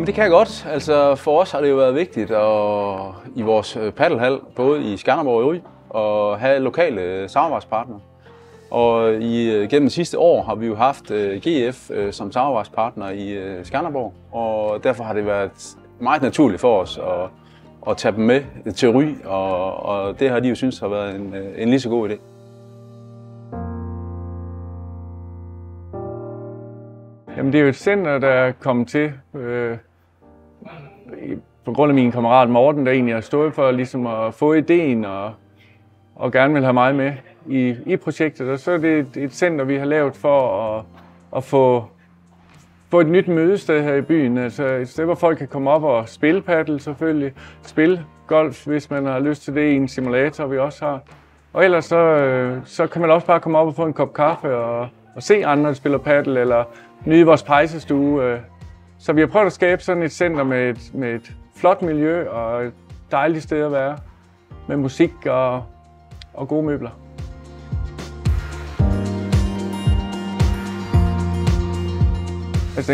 Jamen det kan jeg godt. Altså for os har det jo været vigtigt i vores paddelhal, både i Skanderborg og i Ry, at have lokale samarbejdspartnere. Og gennem de sidste år har vi jo haft GF som samarbejdspartner i Skanderborg, og derfor har det været meget naturligt for os at tage dem med til Ry, og det har de jo synes har været en lige så god idé. Jamen, det er jo et center, der er kommet til på grund af min kammerat Morten, der egentlig har stået for ligesom at få ideen og gerne vil have mig med i projektet. Og så er det et center, vi har lavet for at få et nyt mødested her i byen. Altså et sted, hvor folk kan komme op og spille paddel selvfølgelig, spille golf, hvis man har lyst til det i en simulator, vi også har. Og ellers så kan man også bare komme op og få en kop kaffe og se andre, der spiller paddel, eller nyde vores pejsestue. Så vi har prøvet at skabe sådan et center med et flot miljø og et dejligt sted at være, med musik og gode møbler. Altså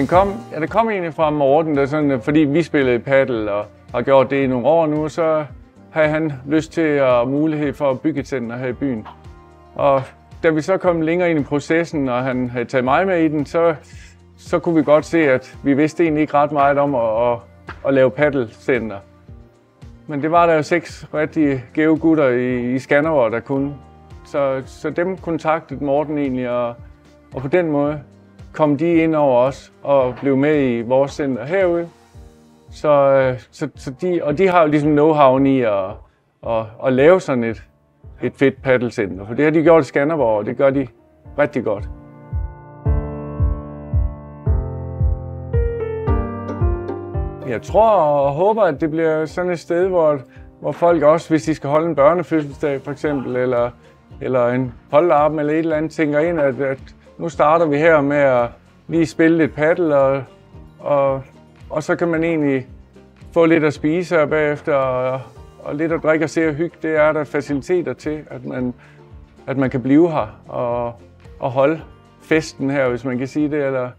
det kom egentlig fra Morten, der sådan, fordi vi spillede paddel og har gjort det i nogle år nu, så havde han lyst til at mulighed for at bygge et center her i byen. Og da vi så kom længere ind i processen, og han havde taget mig med i den, så kunne vi godt se, at vi vidste egentlig ikke ret meget om at lave paddelcenter. Men det var der jo 6 rigtig gave gutter i Skanderborg, der kunne. Så dem kontaktede Morten egentlig, og på den måde kom de ind over os og blev med i vores center herude. Og de har jo ligesom know-how i at lave sådan et fedt paddelcenter. For det har de gjort i Skanderborg, og det gør de rigtig godt. Jeg tror og håber, at det bliver sådan et sted, hvor folk også, hvis de skal holde en børnefødselsdag for eksempel, eller en polterappen eller et eller andet, tænker ind, at nu starter vi her med at lige spille lidt paddel, og så kan man egentlig få lidt at spise her bagefter, og lidt at drikke og se og hygge. Det er der faciliteter til, at man kan blive her og holde festen her, hvis man kan sige det, eller